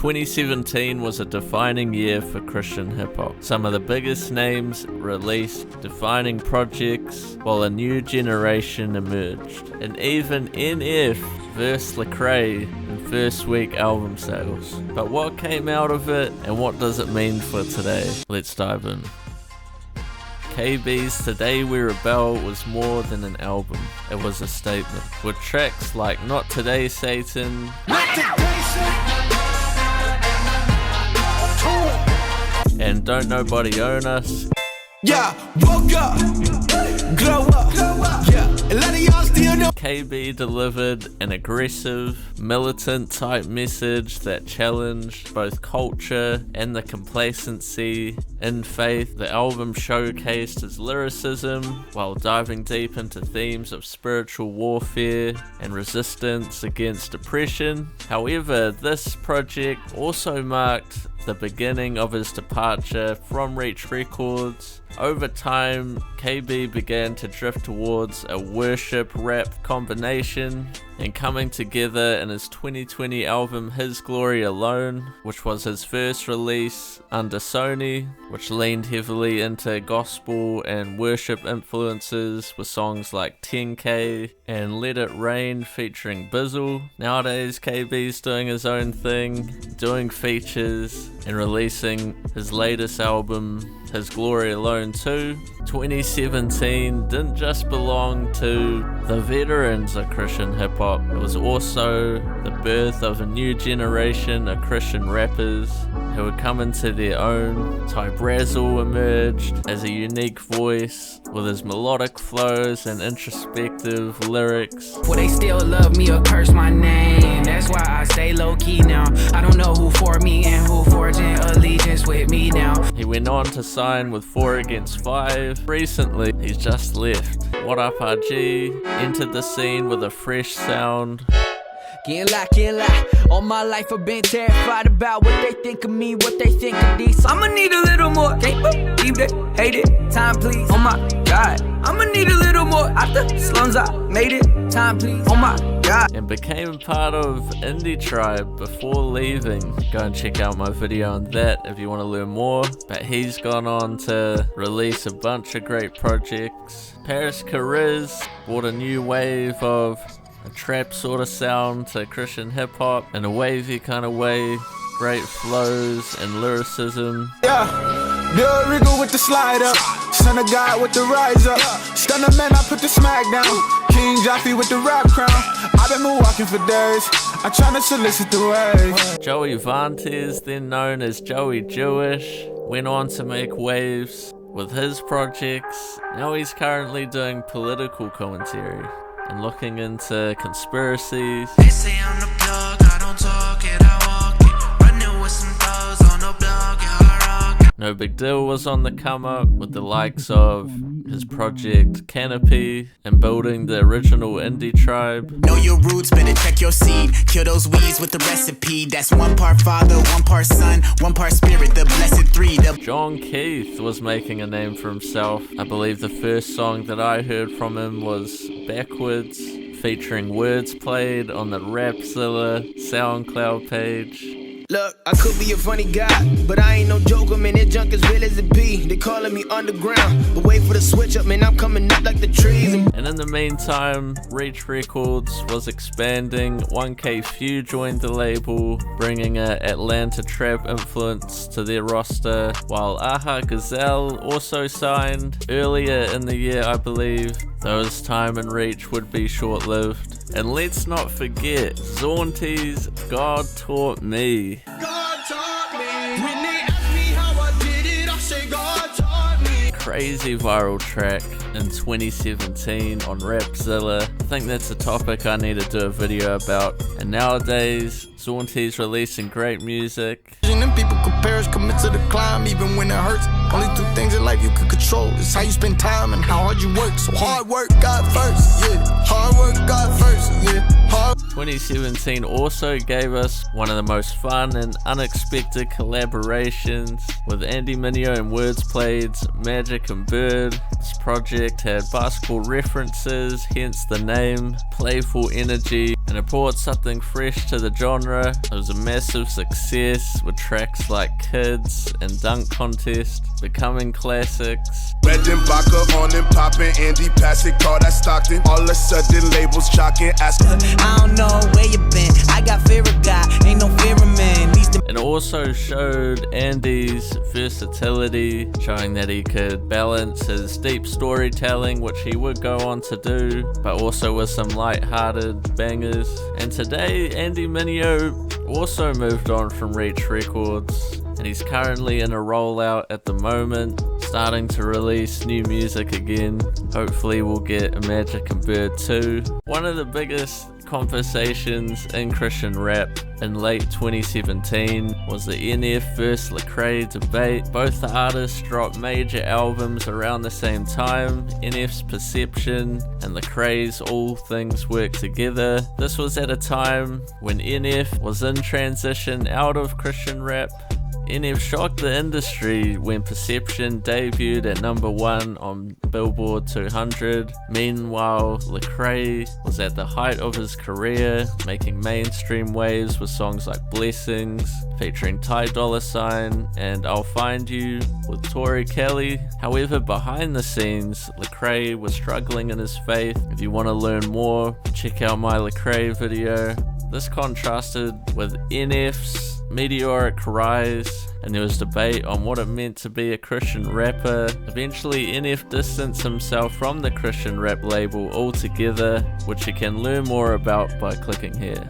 2017 was a defining year for Christian hip-hop. Some of the biggest names released defining projects while a new generation emerged. And even NF versed Lecrae in first week album sales. But what came out of it and what does it mean for today? Let's dive in. KB's Today We Rebel was more than an album, it was a statement. With tracks like Not Today Satan, and Don't Nobody Own Us. Yeah, woke up, glow up, yeah, a lot of y'all still know. KB delivered an aggressive, militant type message that challenged both culture and the complacency in faith. The album showcased his lyricism while diving deep into themes of spiritual warfare and resistance against oppression. However, this project also marked the beginning of his departure from Reach Records. Over time, KB began to drift towards a worship-rap combination and coming together in his 2020 album His Glory Alone, which was his first release under Sony, which leaned heavily into gospel and worship influences with songs like 10K and Let It Rain featuring Bizzle. Nowadays, KB's doing his own thing, doing features and releasing his latest album, His Glory Alone 2. 2017 didn't just belong to the veterans of Christian hip-hop, it was also the birth of a new generation of Christian rappers who would come into their own. Ty Brazzle emerged as a unique voice with his melodic flows and introspective lyrics. Will they still love me or curse my name? That's why I stay low-key now. I don't know who for me and who forging allegiance with me now. He went on to sign with 4 Against 5. Recently, he's just left. What Up RG entered the scene with a fresh sound. Can't lie. All my life I've been terrified about what they think of me, what they think of these. I'ma need a little more. Can't believe they hate it. Time please. Oh my God. I'ma need a little more. Out the slums I made it. Time please. Oh my God. And became part of Indie Tribe before leaving. Go and check out my video on that if you want to learn more. But he's gone on to release a bunch of great projects. Paris Cariz brought a new wave of a trap sort of sound to Christian hip hop in a wavy kind of way. Great flows and lyricism. Yeah, the Rigo with the slide up, son of God with the rise up. Stunner man, I put the smack down. King Joffy with the rap crown. I've been walking for days. I'm trying to solicit the wave. Joey Vantes, then known as Joey Jewish, went on to make waves with his projects. Now he's currently doing political commentary and looking into conspiracies. They say I'm the plug, I don't talk it, I walk it. Running with some thugs on the block, yeah, I rock it. No Big Deal was on the come up with the likes of his project Canopy and building the original Indie Tribe. Know your roots, better check your seed. Kill those weeds with the recipe. That's 1 part father, 1 part son, 1 part spirit, the blessed 3. John Keith was making a name for himself. I believe the first song that I heard from him was Backwards, featuring Wordsplayed on the Rapzilla SoundCloud page. Look, I could be a funny guy, but I ain't no joker, man. That junk as real as it be. They calling me underground, but wait for the switch up, man. I'm coming up like the trees. And in the meantime, Reach Records was expanding. 1K Few joined the label, bringing an Atlanta trap influence to their roster, while Aha Gazelle also signed earlier in the year, I believe, though his time in Reach would be short-lived. And let's not forget Zaunty's God Taught Me. God taught me. When they ask me how I did it, I say God taught me. Crazy viral track in 2017 on Rapzilla. I think that's a topic I need to do a video about. And nowadays, Zaunty's releasing great music. And people compare us, commit to the climb, even when it hurts. Only 2 things in life you can control is how you spend time and how hard you work. So hard work, God first, yeah. Hard work, God first, yeah. 2017 also gave us one of the most fun and unexpected collaborations with Mineo and Wordsplayed's Magic and Bird. This project project had basketball references, hence the name, playful energy, and it brought something fresh to the genre. It was a massive success with tracks like Kids and Dunk Contest becoming classics. Red and Baka on and poppin', Andy Passett, call that Stockton. All of a sudden labels jockin', asking I don't know where you been, I got fear of God, ain't no fear of man. It also showed Andy's versatility, showing that he could balance his deep storytelling, which he would go on to do, but also with some light-hearted bangers. And today, Andy Mineo also moved on from Reach Records, and he's currently in a rollout at the moment, starting to release new music again. Hopefully we'll get a Magic and Bird 2. One of the biggest conversations in Christian rap in late 2017 was the NF vs Lecrae debate. Both the artists dropped major albums around the same time, NF's Perception and Lecrae's All Things Work Together. This was at a time when NF was in transition out of Christian rap. NF shocked the industry when Perception debuted at #1 on Billboard 200. Meanwhile, Lecrae was at the height of his career, making mainstream waves with songs like Blessings, featuring Ty Dolla $ign, and I'll Find You with Tori Kelly. However, behind the scenes, Lecrae was struggling in his faith. If you want to learn more, check out my Lecrae video. This contrasted with NF's meteoric rise, and there was debate on what it meant to be a Christian rapper. Eventually, NF distanced himself from the Christian rap label altogether, which you can learn more about by clicking here.